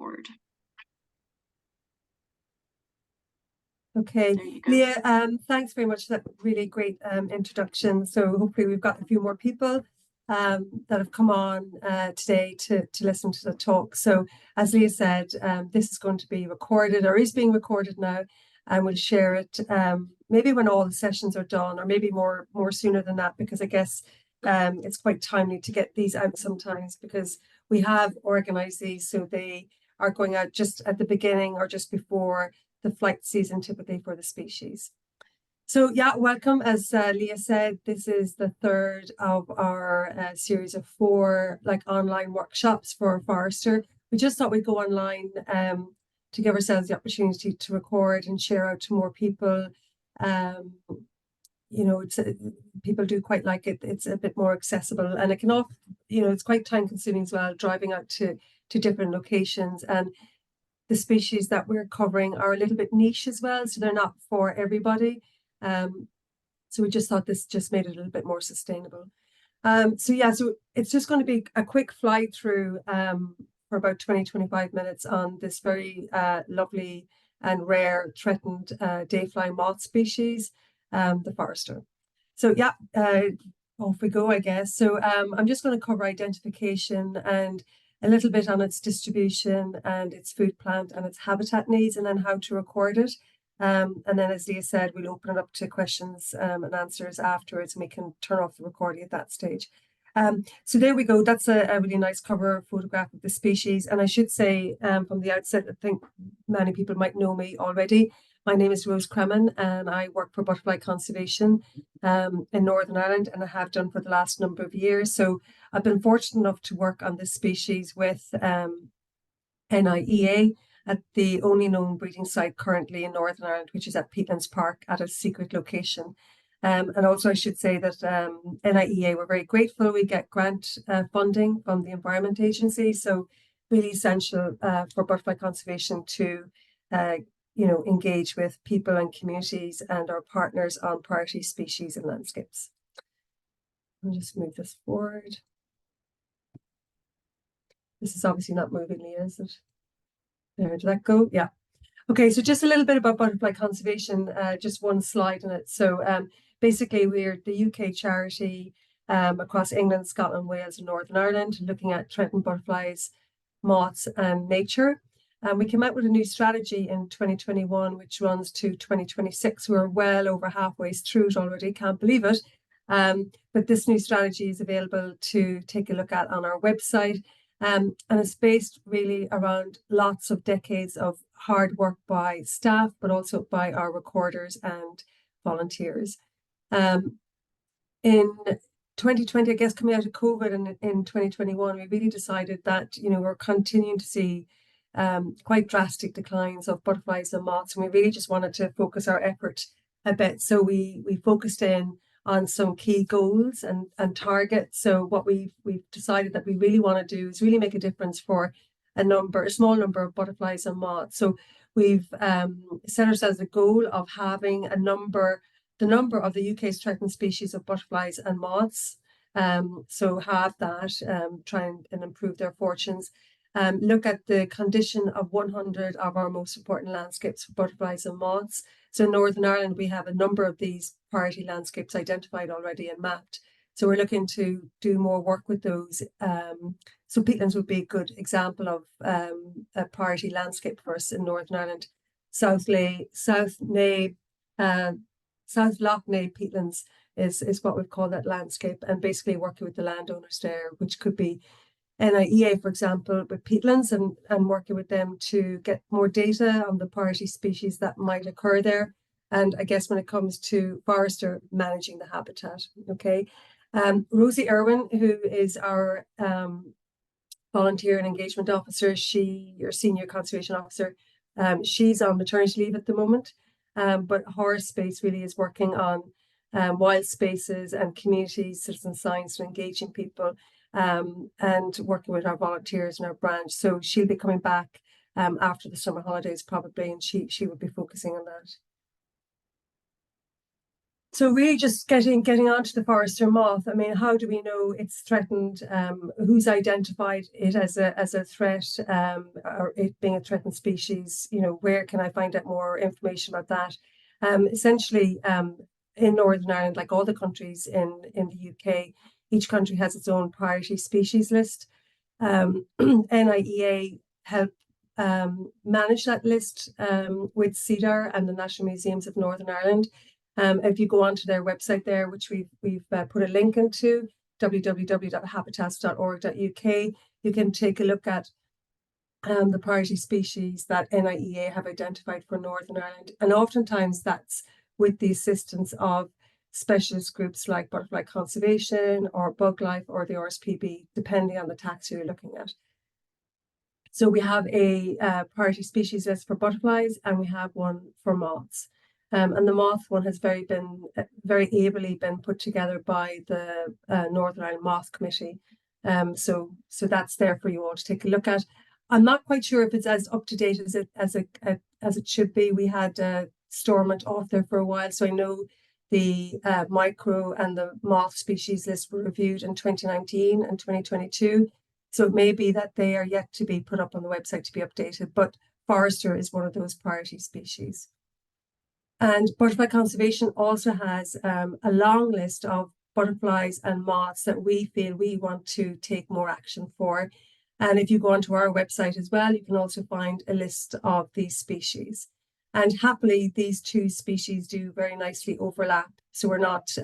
record. Okay, There you go. Leah, thanks very much for that really great introduction. So hopefully we've got a few more people that have come on today to listen to the talk. So as Leah said, this is going to be recorded, or is being recorded now, and we'll share it maybe when all the sessions are done, or maybe more sooner than that, because I guess it's quite timely to get these out sometimes, because we have organized these so they are going out just at the beginning or just before the flight season typically for the species. So yeah, welcome. As Leah said, this is the third of our series of 4 online workshops for Forester. We just thought we'd go online to give ourselves the opportunity to record and share out to more people. You know, people do quite like it. It's a bit more accessible, and it can often, you know, it's quite time consuming as well, driving out to different locations. And the species that we're covering are a little bit niche as well, so they're not for everybody. So we just thought this just made it a little bit more sustainable. So yeah, so it's just going to be a quick fly through for about 20-25 minutes on this very lovely and rare threatened day-flying moth species, the Forester. So yeah, off we go, I guess. So I'm just going to cover identification and a little bit on its distribution and its food plant and its habitat needs, and then how to record it. And then, as Leah said, we'll open it up to questions and answers afterwards, and we can turn off the recording at that stage. So there we go. That's a really nice cover photograph of the species. And I should say from the outset, I think many people might know me already. My name is Rose Cremin, and I work for Butterfly Conservation in Northern Ireland, and I have done for the last number of years. So I've been fortunate enough to work on this species with NIEA at the only known breeding site currently in Northern Ireland, which is at Peatlands Park at a secret location. And also I should say that NIEA were very grateful. We get grant funding from the Environment Agency, so really essential for Butterfly Conservation to you know, engage with people and communities and our partners on priority species and landscapes. I'll just move this forward. This is obviously not moving, Leah, is it? There, did that go? Yeah. Okay, so just a little bit about Butterfly Conservation, just one slide on it. So basically, we're the UK charity across England, Scotland, Wales, and Northern Ireland, looking at threatened butterflies, moths, and nature. We came out with a new strategy in 2021, which runs to 2026. We're well over halfway through it already, can't believe it. But this new strategy is available to take a look at on our website. And it's based really around lots of decades of hard work by staff, but also by our recorders and volunteers. In 2020, I guess, coming out of COVID, and in 2021, we really decided that, you know, we're continuing to see quite drastic declines of butterflies and moths, and we really just wanted to focus our effort a bit. So we focused in on some key goals and targets. So what we've decided that we really want to do is really make a difference for a small number of butterflies and moths. So we've set ourselves a goal of having the number of the UK's threatened species of butterflies and moths. So have that, try and improve their fortunes. Look at the condition of 100 of our most important landscapes for butterflies and moths. So in Northern Ireland, we have a number of these priority landscapes identified already and mapped. So we're looking to do more work with those. So peatlands would be a good example of a priority landscape for us in Northern Ireland. South Lough Neagh peatlands is what we've called that landscape, and basically working with the landowners there, which could be NIEA, for example, with peatlands, and working with them to get more data on the priority species that might occur there. And I guess when it comes to Forester, managing the habitat. Okay. Rosie Irwin, who is our volunteer and engagement officer, or senior conservation officer, she's on maternity leave at the moment, but her space really is working on wild spaces and communities, citizen science, and engaging people, and working with our volunteers in our branch. So she'll be coming back after the summer holidays probably, and she will be focusing on that. So really just getting onto the forester moth, I mean, how do we know it's threatened? Who's identified it as a threat, or it being a threatened species? You know, where can I find out more information about that? Essentially, in Northern Ireland, like all the countries in the UK, each country has its own priority species list. NIEA help manage that list with CEDAR and the National Museums of Northern Ireland. If you go onto their website there, which we've put a link into, www.habitats.org.uk, you can take a look at the priority species that NIEA have identified for Northern Ireland. And oftentimes that's with the assistance of specialist groups like Butterfly Conservation or Bug Life or the RSPB, depending on the taxa you're looking at. So we have a priority species list for butterflies, and we have one for moths. And the moth one has very ably been put together by the Northern Ireland Moth Committee. So that's there for you all to take a look at. I'm not quite sure if it's as up to date as it should be. We had Stormont off there for a while, so I know the micro and the moth species list were reviewed in 2019 and 2022. So it may be that they are yet to be put up on the website to be updated, but forester is one of those priority species. And Butterfly Conservation also has a long list of butterflies and moths that we feel we want to take more action for. And if you go onto our website as well, you can also find a list of these species. And happily, these two species do very nicely overlap. So we're not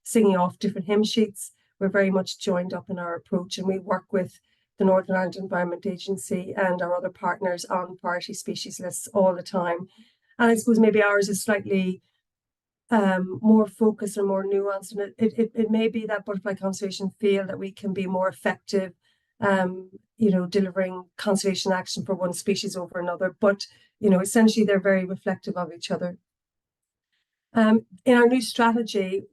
singing off different hymn sheets. We're very much joined up in our approach, and we work with the Northern Ireland Environment Agency and our other partners on priority species lists all the time. And I suppose maybe ours is slightly more focused and more nuanced. And it may be that Butterfly Conservation feel that we can be more effective, delivering conservation action for one species over another. But, essentially they're very reflective of each other. In our new strategy,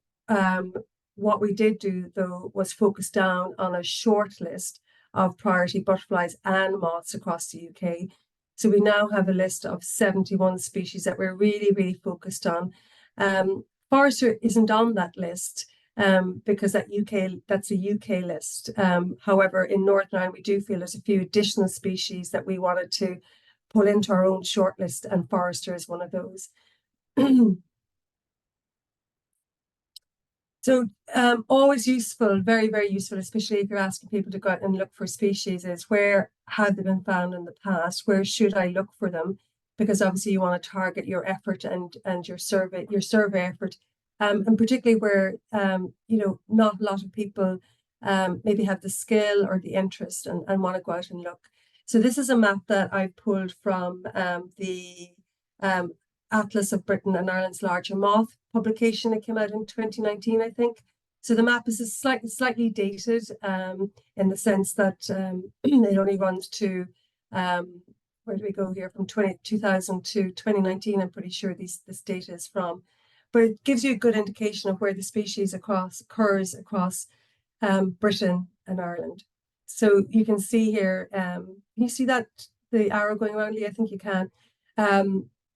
what we did do, though, was focus down on a short list of priority butterflies and moths across the UK. So we now have a list of 71 species that we're really, really focused on. Forester isn't on that list because that's a UK list. However, in Northern Ireland, we do feel there's a few additional species that we wanted to pull into our own shortlist, and forester is one of those. So always useful, very, very useful, especially if you're asking people to go out and look for species, is where have they been found in the past? Where should I look for them? Because obviously you want to target your effort and your survey effort, and particularly where not a lot of people maybe have the skill or the interest and want to go out and look. So this is a map that I pulled from the Atlas of Britain and Ireland's Larger Moth publication that came out in 2019, I think. So the map is slightly dated in the sense that it only runs to, where do we go here, from 2000 to 2019, I'm pretty sure this data is from. But it gives you a good indication of where the species occurs across Britain and Ireland. So you can see here, can you see that, the arrow going around? Yeah, I think you can.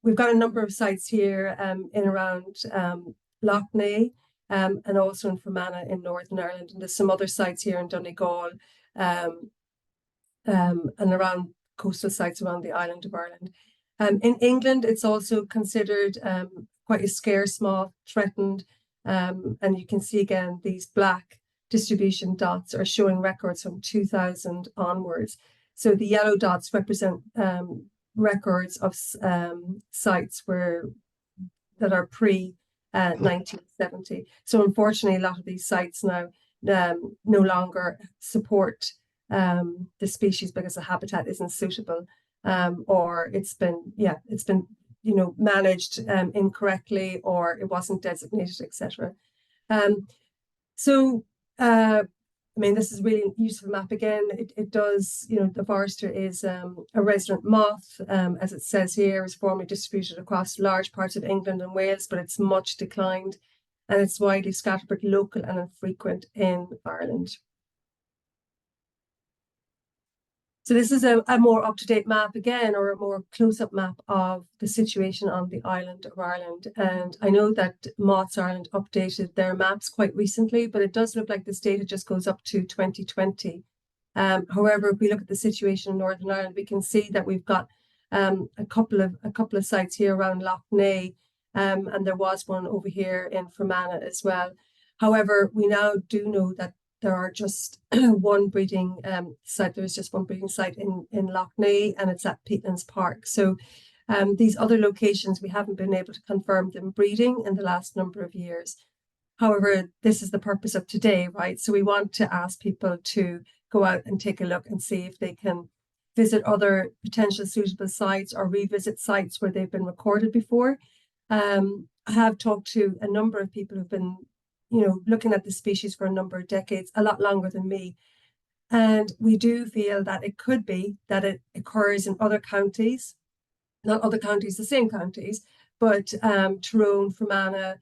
We've got a number of sites here in around Lough Neagh and also in Fermanagh in Northern Ireland. And there's some other sites here in Donegal and around coastal sites around the island of Ireland. In England, it's also considered quite a scarce moth, threatened. And you can see again, these black distribution dots are showing records from 2000 onwards. So the yellow dots represent records of sites that are pre 1970. So unfortunately, a lot of these sites now no longer support the species because the habitat isn't suitable, or it's been managed incorrectly, or it wasn't designated, etc. I mean, this is a really useful map again. It does, the forester is a resident moth, as it says here, is formerly distributed across large parts of England and Wales, but it's much declined, and it's widely scattered but local and infrequent in Ireland. So this is a more up-to-date map again, or a more close-up map of the situation on the island of Ireland. And I know that Moths Ireland updated their maps quite recently, but it does look like this data just goes up to 2020. However, if we look at the situation in Northern Ireland, we can see that we've got a couple of sites here around Lough Neagh, and there was one over here in Fermanagh as well. However, we now do know that there are just one breeding site. There is just one breeding site in Lough Neagh, and it's at Peatlands Park. So these other locations, we haven't been able to confirm them breeding in the last number of years. However, this is the purpose of today, right? So we want to ask people to go out and take a look and see if they can visit other potential suitable sites or revisit sites where they've been recorded before. I have talked to a number of people who've been looking at the species for a number of decades, a lot longer than me. And we do feel that it could be that it occurs in other counties, not other counties, the same counties, but Tyrone, Fermanagh,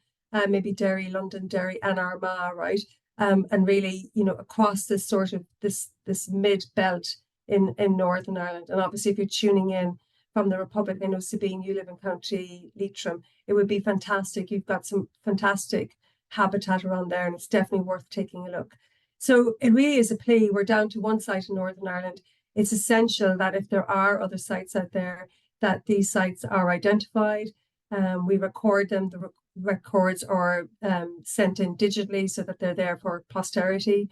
maybe Derry, Londonderry, and Armagh, right? And really, across this sort of this mid belt in Northern Ireland. And obviously, if you're tuning in from the Republic, I know Sabine, you live in County Leitrim, it would be fantastic. You've got some fantastic habitat around there, and it's definitely worth taking a look. So it really is a plea. We're down to one site in Northern Ireland. It's essential that if there are other sites out there, that these sites are identified. We record them. The records are sent in digitally so that they're there for posterity.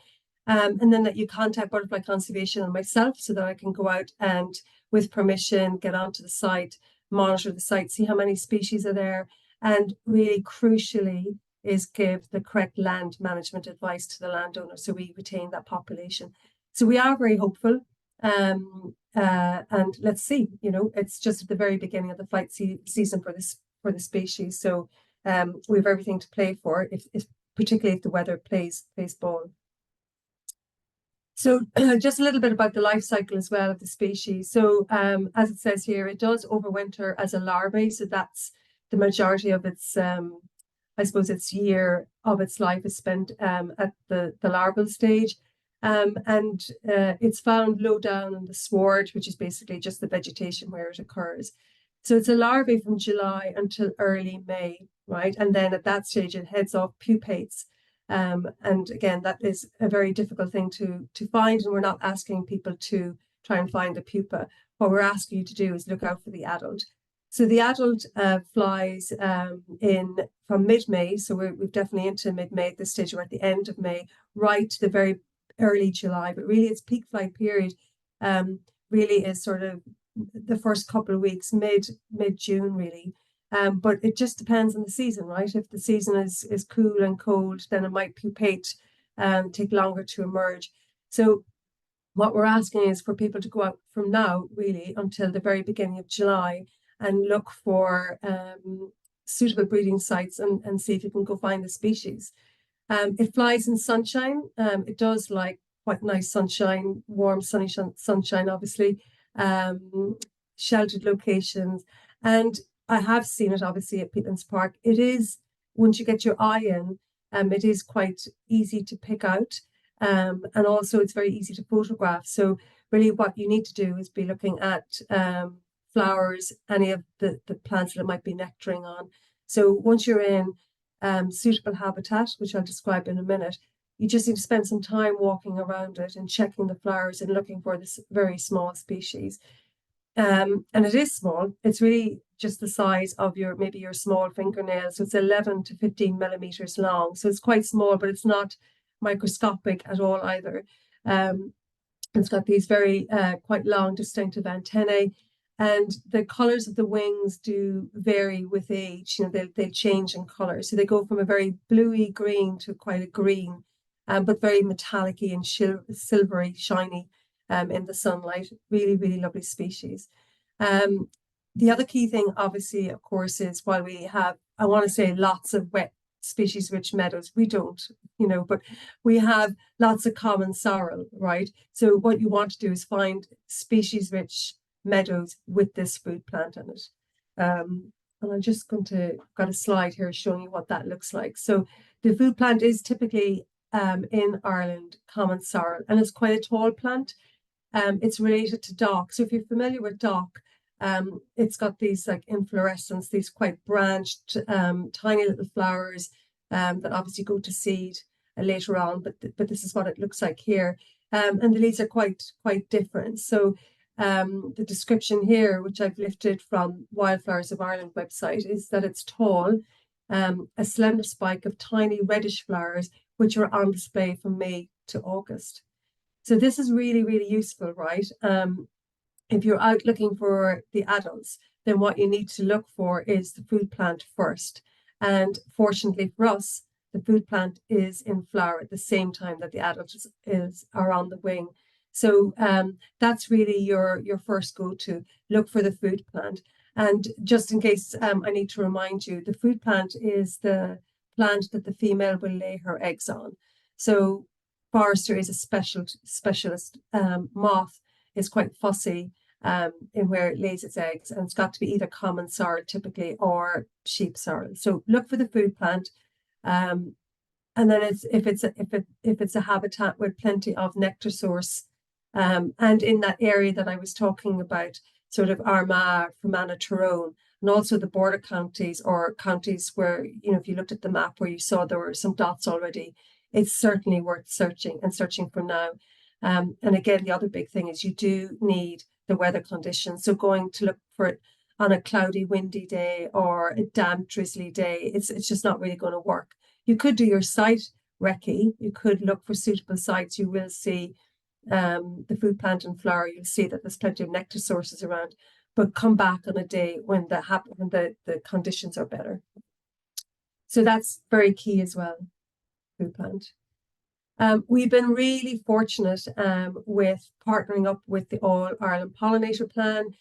And then that you contact Butterfly Conservation and myself so that I can go out and, with permission, get onto the site, monitor the site, see how many species are there, and really crucially is give the correct land management advice to the landowner so we retain that population. So we are very hopeful, and let's see. It's just at the very beginning of the flight season for the species. So we have everything to play for, if particularly if the weather plays ball. So just a little bit about the life cycle as well of the species. So as it says here, it does overwinter as a larvae. So that's the majority of its, I suppose, its year of its life is spent at the larval stage. And it's found low down in the sward, which is basically just the vegetation where it occurs. So it's a larvae from July until early May, right? And then at that stage, it heads off, pupates. And again, that is a very difficult thing to find, and we're not asking people to try and find a pupa. What we're asking you to do is look out for the adult. So the adult flies in from mid-May, so we're definitely into mid-May at this stage. We're at the end of May, right to the very early July, but really its peak flight period really is sort of the first couple of weeks, mid-June really. But it just depends on the season, right? If the season is cool and cold, then it might pupate and take longer to emerge. So what we're asking is for people to go out from now, really, until the very beginning of July and look for suitable breeding sites and see if you can go find the species. It flies in sunshine. It does like quite nice sunshine, warm, sunny sunshine, obviously, sheltered locations. And I have seen it obviously at Peatlands Park. It is, once you get your eye in, it is quite easy to pick out. And also it's very easy to photograph. So really what you need to do is be looking at flowers, any of the plants that it might be nectaring on. So once you're in suitable habitat, which I'll describe in a minute, you just need to spend some time walking around it and checking the flowers and looking for this very small species. And it is small. It's really just the size of maybe your small fingernail. So it's 11 to 15 millimeters long. So it's quite small, but it's not microscopic at all either. It's got these very quite long, distinctive antennae. And the colors of the wings do vary with age. They change in color. So they go from a very bluey green to quite a green, but very metallic-y and silvery, shiny in the sunlight. Really, really lovely species. The other key thing, obviously, of course, is while we have, I want to say, lots of wet species-rich meadows, we don't, but we have lots of common sorrel, right? So what you want to do is find species-rich meadows with this food plant in it. And I'm just got a slide here showing you what that looks like. So the food plant is typically in Ireland common sorrel, and it's quite a tall plant. It's related to dock. So if you're familiar with dock, it's got these like inflorescence, these quite branched, tiny little flowers that obviously go to seed later on. But this is what it looks like here, and the leaves are quite different. So the description here, which I've lifted from Wildflowers of Ireland website, is that it's tall, a slender spike of tiny reddish flowers, which are on display from May to August. So this is really, really useful, right? If you're out looking for the adults, then what you need to look for is the food plant first. And fortunately for us, the food plant is in flower at the same time that the adults are on the wing. So that's really your first go-to. Look for the food plant. And just in case I need to remind you, the food plant is the plant that the female will lay her eggs on. So Forester is a specialist. Moth is quite fussy in where it lays its eggs, and it's got to be either common sorrel typically or sheep sorrel. So look for the food plant, and then if it's a habitat with plenty of nectar source, and in that area that I was talking about, sort of Armagh, Fermanagh, Tyrone, and also the border counties or counties where, you know, if you looked at the map where you saw there were some dots already, it's certainly worth searching for now. And again, the other big thing is you do need the weather conditions. So going to look for it on a cloudy, windy day or a damp, drizzly day, it's just not really going to work. You could do your site recce. You could look for suitable sites. You will see the food plant and flower. You'll see that there's plenty of nectar sources around, but come back on a day when the conditions are better. So that's very key as well, food plant. We've been really fortunate with partnering up with the All Ireland Pollinator Plan.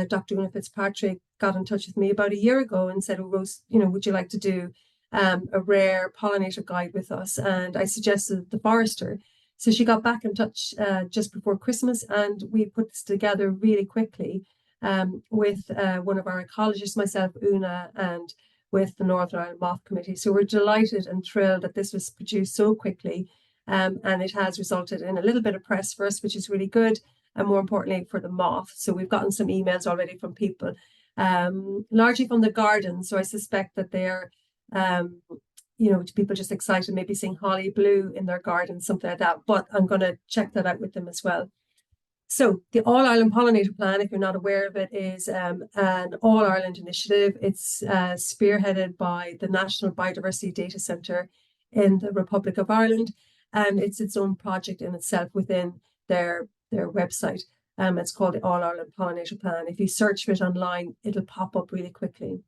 Dr. Una Fitzpatrick got in touch with me about a year ago and said, "Oh, Rose, you know, would you like to do a rare pollinator guide with us?" And I suggested the Forester. So she got back in touch just before Christmas, and we put this together really quickly with one of our ecologists, myself, Una, and with the Northern Ireland Moth Committee. So we're delighted and thrilled that this was produced so quickly. And it has resulted in a little bit of press for us, which is really good, and more importantly for the moth. So we've gotten some emails already from people, largely from the garden. So I suspect that they're, you know, people just excited, maybe seeing holly blue in their garden, something like that. But I'm going to check that out with them as well. So the All Ireland Pollinator Plan, if you're not aware of it, is an All Ireland initiative. It's spearheaded by the National Biodiversity Data Centre in the Republic of Ireland. And it's its own project in itself within their website. It's called the All Ireland Pollinator Plan. If you search for it online, it'll pop up really quickly.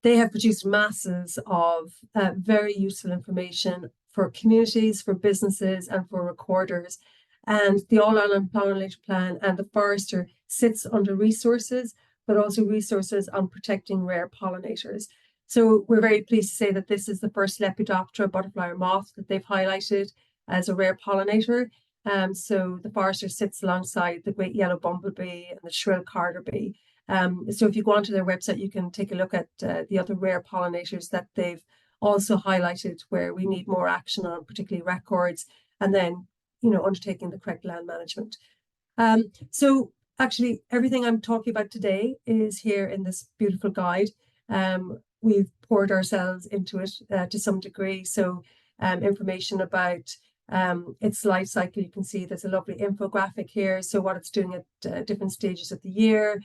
They have produced masses of very useful information for communities, for businesses, and for recorders. And the All Ireland Pollinator Plan and the Forester sits under resources, but also resources on protecting rare pollinators. So we're very pleased to say that this is the first Lepidoptera butterfly or moth that they've highlighted as a rare pollinator. So the Forester sits alongside the great yellow bumblebee and the shrill carder bee. So if you go onto their website, you can take a look at the other rare pollinators that they've also highlighted where we need more action on, particularly records, and then, you know, undertaking the correct land management. So actually, everything I'm talking about today is here in this beautiful guide. We've poured ourselves into it to some degree. So information about its life cycle, you can see there's a lovely infographic here. So what it's doing at different stages of the year.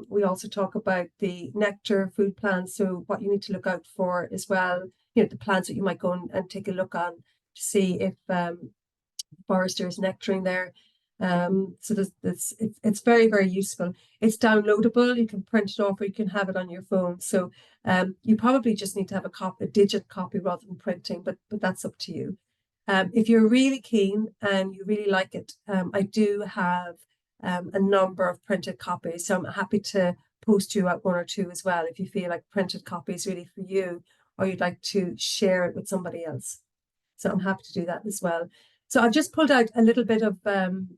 We also talk about the nectar food plants. So what you need to look out for as well, you know, the plants that you might go and take a look on to see if Forester is nectaring there. So it's very, very useful. It's downloadable. You can print it off or you can have it on your phone. So you probably just need to have a digit copy rather than printing, but that's up to you. If you're really keen and you really like it, I do have a number of printed copies. So I'm happy to post you out one or two as well if you feel like printed copy is really for you or you'd like to share it with somebody else. So I'm happy to do that as well. So I've just pulled out a little bit of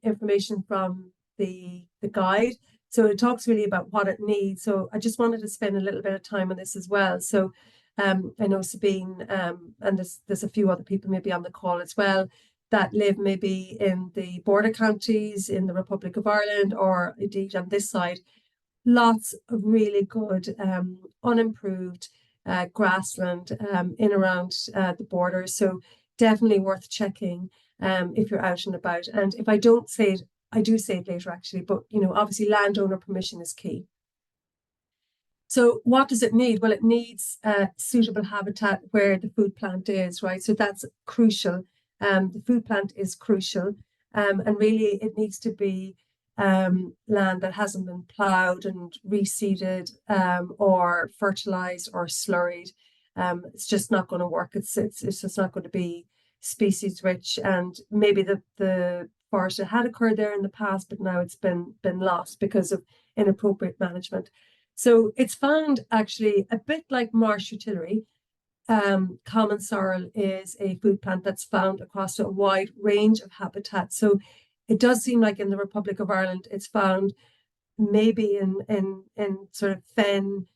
information from the guide. So it talks really about what it needs. So I just wanted to spend a little bit of time on this as well. So I know Sabine and there's a few other people maybe on the call as well. that live maybe in the border counties in the Republic of Ireland, or indeed on this side, lots of really good unimproved grassland in around the border. So definitely worth checking if you're out and about. And if I don't say it, I do say it later actually, but obviously landowner permission is key. So what does it need? Well, it needs suitable habitat where the food plant is, right? So that's crucial. The food plant is crucial. And really it needs to be land that hasn't been ploughed and reseeded or fertilized or slurried. It's just not going to work. It's just not going to be species rich. And maybe the forest had occurred there in the past, but now it's been lost because of inappropriate management. So it's found actually a bit like marsh artillery. Common sorrel is a food plant that's found across a wide range of habitats. So it does seem like in the Republic of Ireland, it's found maybe in sort of fen,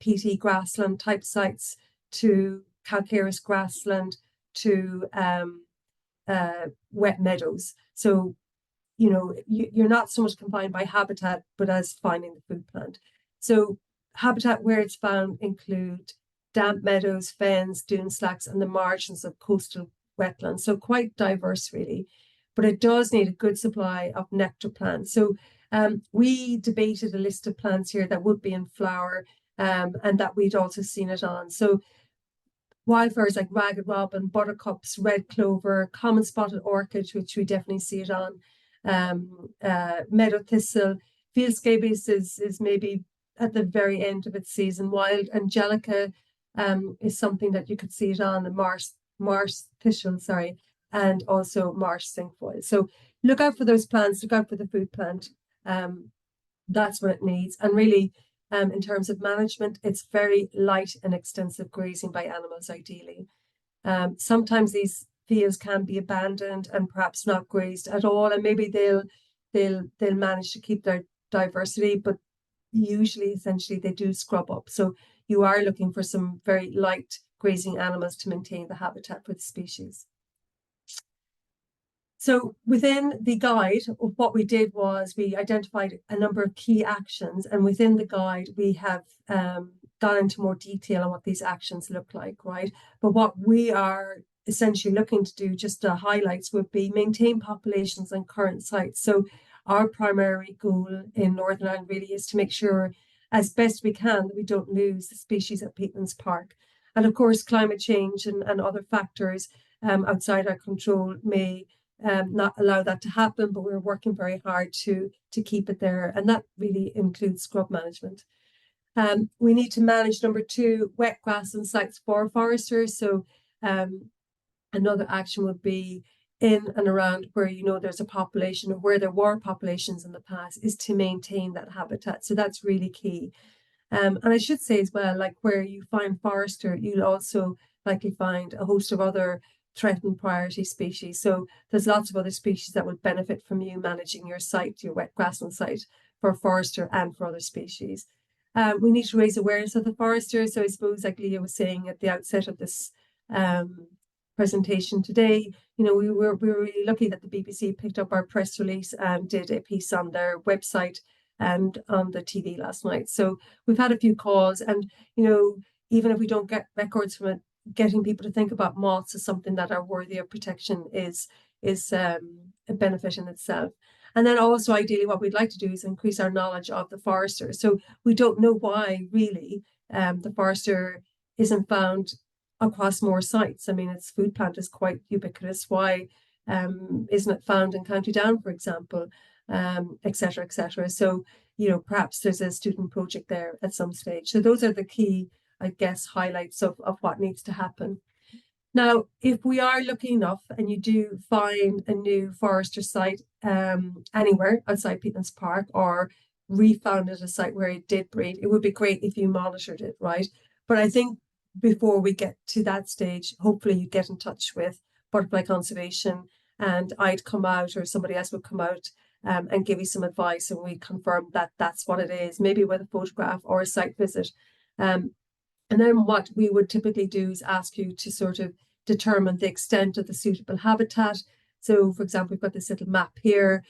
peaty grassland type sites, to calcareous grassland, to wet meadows. So you're not so much confined by habitat, but as finding the food plant. So habitat where it's found include damp meadows, fens, dune slacks, and the margins of coastal wetlands. So quite diverse, really. But it does need a good supply of nectar plants. So we debated a list of plants here that would be in flower and that we'd also seen it on. So wildflowers like ragged robin, buttercups, red clover, common spotted orchid, which we definitely see it on, meadow thistle. Field scabious is maybe at the very end of its season. Wild angelica is something that you could see it on, the marsh thistle, sorry, and also marsh cinquefoil. So look out for those plants, look out for the food plant. That's what it needs. And really, in terms of management, it's very light and extensive grazing by animals, ideally. Sometimes these fields can be abandoned and perhaps not grazed at all, and maybe they'll manage to keep their diversity, but usually, essentially, they do scrub up. So you are looking for some very light grazing animals to maintain the habitat for the species. So within the guide, what we did was we identified a number of key actions, and within the guide, we have gone into more detail on what these actions look like, right? But what we are essentially looking to do, just the highlights, would be maintain populations on current sites. So our primary goal in Northern Ireland really is to make sure, as best we can, that we don't lose the species at Peatlands Park. And of course, climate change and other factors outside our control may not allow that to happen, but we're working very hard to keep it there. And that really includes scrub management. We need to manage, number 2, wet grassland sites for foresters. So another action would be in and around where there's a population, or where there were populations in the past, is to maintain that habitat. So that's really key. And I should say as well, like where you find forester, you'll also likely find a host of other threatened priority species. So there's lots of other species that would benefit from you managing your site, your wet grassland site, for a forester and for other species. We need to raise awareness of the forester. So I suppose, like Leah was saying at the outset of this presentation today, we were really lucky that the BBC picked up our press release and did a piece on their website and on the TV last night. So we've had a few calls, and even if we don't get records from it, getting people to think about moths as something that are worthy of protection is a benefit in itself. And then also, ideally, what we'd like to do is increase our knowledge of the forester. So we don't know why really the forester isn't found across more sites. I mean, its food plant is quite ubiquitous. Why isn't it found in County Down, for example, et cetera, et cetera. So, perhaps there's a student project there at some stage. So those are the key, I guess, highlights of what needs to happen. Now, if we are lucky enough and you do find a new forester site anywhere outside Peatlands Park, or refound at a site where it did breed, it would be great if you monitored it, right? But I think before we get to that stage, hopefully you get in touch with Butterfly Conservation, and I'd come out, or somebody else would come out and give you some advice, and we confirm that that's what it is, maybe with a photograph or a site visit. And then what we would typically do is ask you to sort of determine the extent of the suitable habitat. So, for example, we've got this little map here.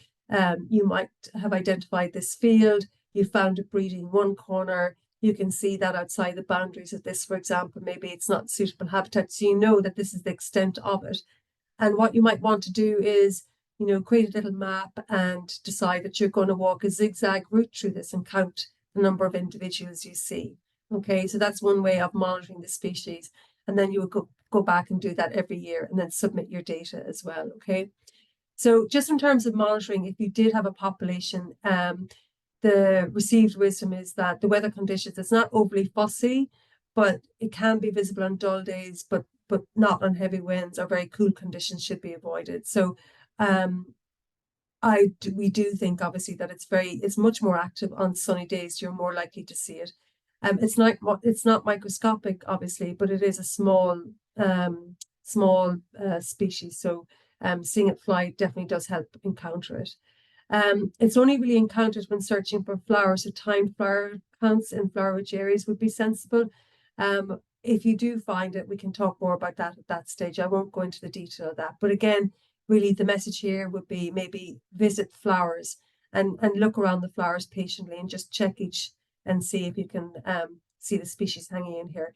You might have identified this field. You found it breeding in one corner. You can see that outside the boundaries of this, for example, maybe it's not suitable habitat. So you know that this is the extent of it. And what you might want to do is, create a little map and decide that you're going to walk a zigzag route through this and count the number of individuals you see. Okay, so that's one way of monitoring the species. And then you would go back and do that every year and then submit your data as well. Okay, so just in terms of monitoring, if you did have a population, the received wisdom is that the weather conditions, it's not overly fussy, but it can be visible on dull days, but not on heavy winds, or very cool conditions should be avoided. So we do think obviously that it's much more active on sunny days. You're more likely to see it. It's not microscopic, obviously, but it is a small species. So seeing it fly definitely does help encounter it. It's only really encountered when searching for flowers, so timed flower counts in flower-rich areas would be sensible. If you do find it, we can talk more about that at that stage. I won't go into the detail of that. But again, really the message here would be maybe visit flowers and look around the flowers patiently and just check each and see if you can see the species hanging in here.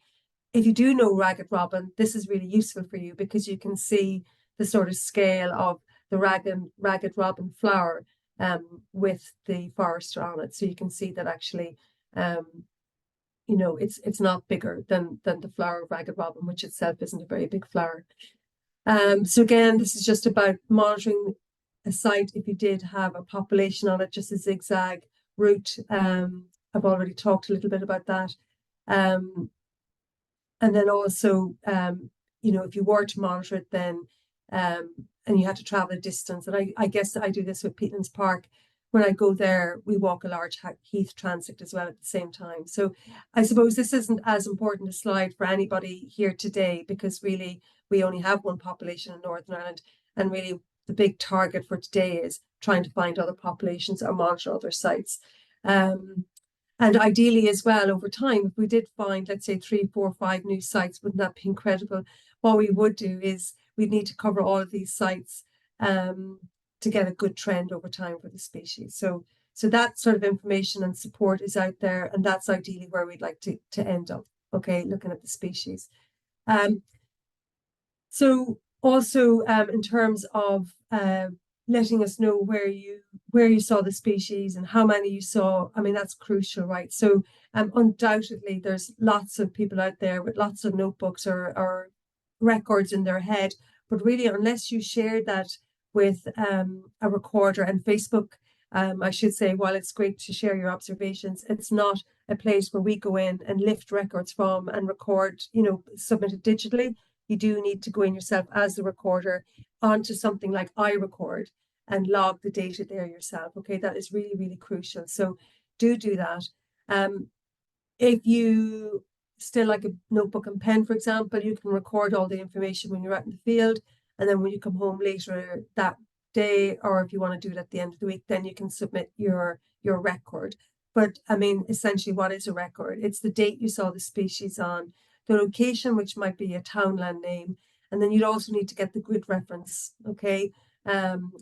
If you do know ragged robin, this is really useful for you because you can see the sort of scale of the ragged robin flower with the forester on it. So you can see that actually it's not bigger than the flower of ragged robin, which itself isn't a very big flower. So again, this is just about monitoring a site if you did have a population on it, just a zigzag route. I've already talked a little bit about that. And then also, if you were to monitor it, then and you had to travel a distance, and I guess I do this with Peatlands Park. When I go there, we walk a large heath transect as well at the same time. So I suppose this isn't as important a slide for anybody here today because really we only have one population in Northern Ireland, and really the big target for today is trying to find other populations or monitor other sites. And ideally as well, over time, if we did find, let's say 3, 4, 5 new sites, wouldn't that be incredible? What we would do is we'd need to cover all of these sites to get a good trend over time for the species. So that sort of information and support is out there, and that's ideally where we'd like to end up, okay, looking at the species. So also in terms of letting us know where you saw the species and how many you saw, I mean, that's crucial, right? So undoubtedly there's lots of people out there with lots of notebooks or records in their head, but really unless you share that with a recorder, and Facebook, I should say, while it's great to share your observations, it's not a place where we go in and lift records from and record, submit it digitally. You do need to go in yourself as the recorder onto something like iRecord and log the data there yourself. Okay, that is really, really crucial. So do that. If you still like a notebook and pen, for example, you can record all the information when you're out in the field. And then when you come home later that day, or if you want to do it at the end of the week, then you can submit your record. But I mean, essentially, what is a record? It's the date you saw the species on, the location, which might be a townland name, and then you'd also need to get the grid reference, okay,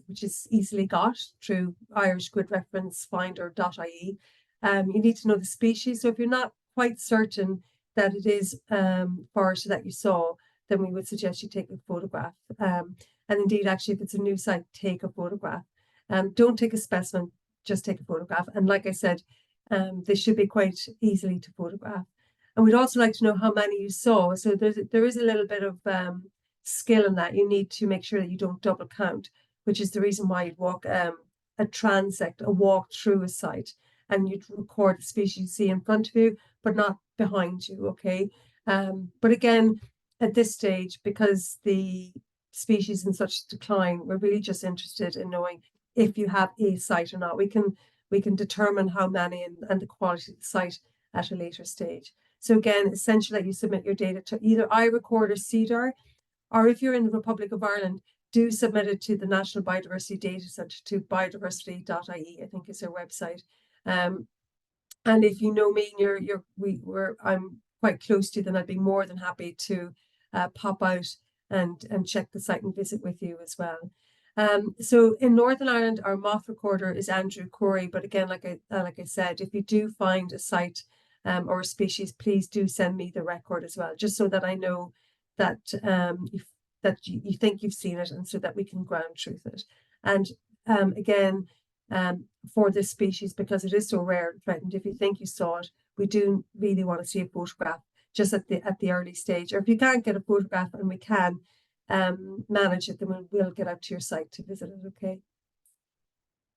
which is easily got through Irish Grid Reference Finder.ie. You need to know the species. So if you're not quite certain that it is forest that you saw, then we would suggest you take a photograph. And indeed, actually, if it's a new site, take a photograph. Don't take a specimen, just take a photograph. And like I said, they should be quite easily to photograph. And we'd also like to know how many you saw. So there is a little bit of skill in that. You need to make sure that you don't double count, which is the reason why you'd walk a transect, a walk through a site, and you'd record the species you see in front of you, but not behind you, okay? But again, at this stage, because the species is in such decline, we're really just interested in knowing if you have a site or not. We can determine how many and the quality of the site at a later stage. So again, essential that you submit your data to either iRecord or CEDAR, or if you're in the Republic of Ireland, do submit it to the National Biodiversity Data Centre, to biodiversity.ie, I think is their website. And if you know me and I'm quite close to you, then I'd be more than happy to pop out and check the site and visit with you as well. So in Northern Ireland, our moth recorder is Andrew Corey. But again, like I said, if you do find a site or a species, please do send me the record as well, just so that I know that you think you've seen it, and so that we can ground truth it. And again, for this species, because it is so rare and threatened, if you think you saw it, we do really want to see a photograph just at the early stage. Or if you can't get a photograph and we can manage it, then we'll get out to your site to visit it, okay?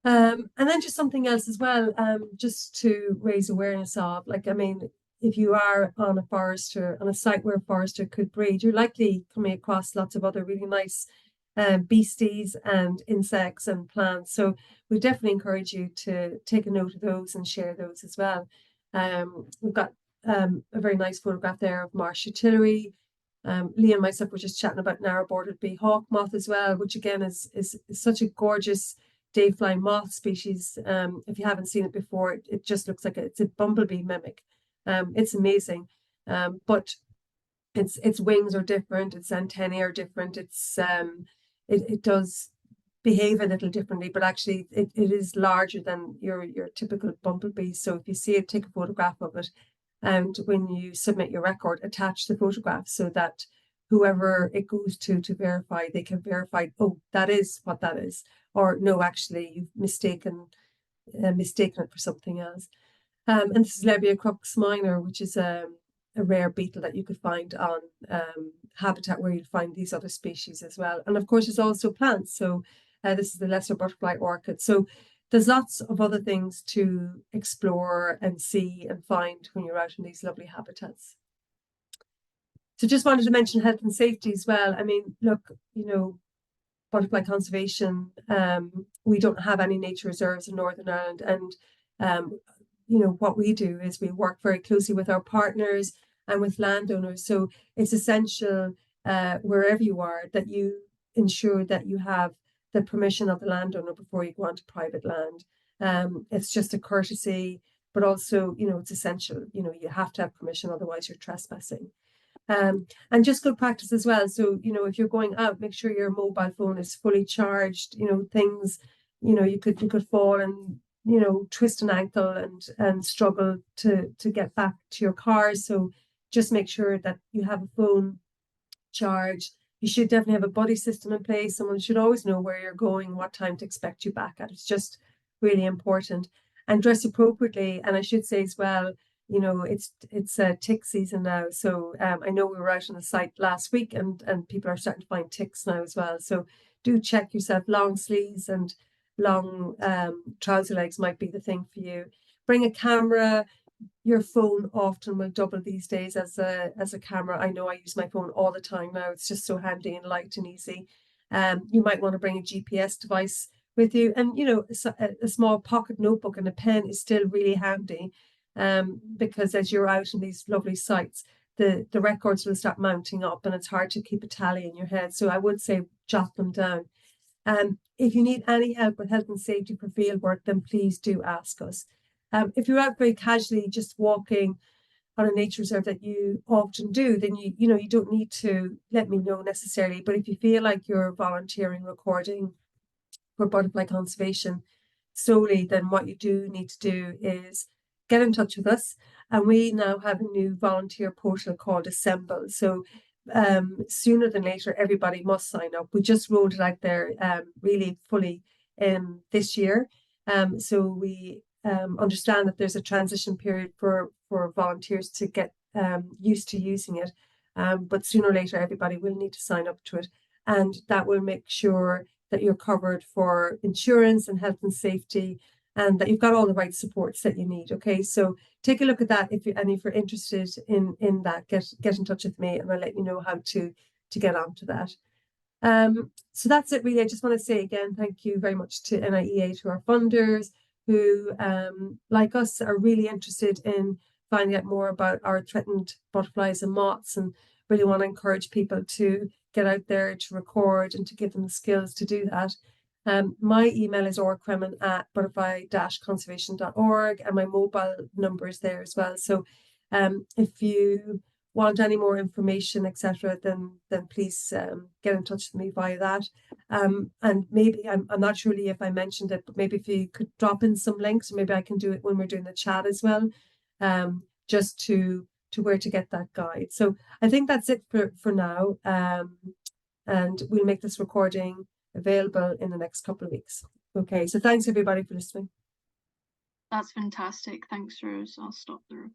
And then just something else as well, just to raise awareness of, like, I mean, if you are on a site where a forester could breed, you're likely coming across lots of other really nice beasties and insects and plants. So we definitely encourage you to take a note of those and share those as well. We've got a very nice photograph there of marsh utility. Leah and myself were just chatting about narrow-bordered bee hawk moth as well, which again is such a gorgeous day-flying moth species. If you haven't seen it before, it just looks like it's a bumblebee mimic. It's amazing, but its wings are different, its antennae are different. It does behave a little differently, but actually it is larger than your typical bumblebee. So if you see it, take a photograph of it, and when you submit your record, attach the photograph so that whoever it goes to verify, they can verify, oh, that is what that is, or no, actually you've mistaken it for something else. And this is Lebia crux minor, which is a rare beetle that you could find on habitat where you'd find these other species as well. And of course, there's also plants. So this is the lesser butterfly orchid. So there's lots of other things to explore and see and find when you're out in these lovely habitats. So just wanted to mention health and safety as well. I mean, look, you know, butterfly conservation, we don't have any nature reserves in Northern Ireland. And, you know, what we do is we work very closely with our partners and with landowners. So it's essential wherever you are that you ensure that you have the permission of the landowner before you go onto private land. It's just a courtesy, but also, you know, it's essential. You know, you have to have permission, otherwise you're trespassing. And just good practice as well. So, you know, if you're going out, make sure your mobile phone is fully charged. You know, things, you know, you could fall and, you know, twist an ankle and struggle to get back to your car. So just make sure that you have a phone charged. You should definitely have a buddy system in place. Someone should always know where you're going, what time to expect you back at. It's just really important. And dress appropriately. And I should say as well, you know, it's tick season now. So I know we were out on the site last week and people are starting to find ticks now as well. So do check yourself. Long sleeves and long trouser legs might be the thing for you. Bring a camera. Your phone often will double these days as a camera. I know I use my phone all the time now. It's just so handy and light and easy. You might want to bring a GPS device with you, and you know, a small pocket notebook and a pen is still really handy, because as you're out in these lovely sites, the records will start mounting up, and it's hard to keep a tally in your head. So I would say jot them down. If you need any help with health and safety for field work, then please do ask us. If you're out very casually, just walking on a nature reserve that you often do, then you know, you don't need to let me know necessarily. But if you feel like you're volunteering, recording for butterfly conservation solely, then what you do need to do is get in touch with us. And we now have a new volunteer portal called Assemble. So sooner than later, everybody must sign up. We just rolled it out there really fully this year. So we understand that there's a transition period for volunteers to get used to using it. But sooner or later, everybody will need to sign up to it. And that will make sure that you're covered for insurance and health and safety, and that you've got all the right supports that you need. Okay, so take a look at that if you're interested in that, get in touch with me and I'll let you know how to get onto that. So that's it really. I just want to say again, thank you very much to NIEA, to our funders who, like us, are really interested in finding out more about our threatened butterflies and moths, and really want to encourage people to get out there to record and to give them the skills to do that. My email is orcremen@butterfly-conservation.org, and my mobile number is there as well. So if you want any more information, etc., then please get in touch with me via that. And maybe I'm not sure if I mentioned it, but maybe if you could drop in some links, maybe I can do it when we're doing the chat as well, just to where to get that guide. So I think that's it for now. And we'll make this recording available in the next couple of weeks. Okay, so thanks everybody for listening. That's fantastic. Thanks, Rose. I'll stop the recording.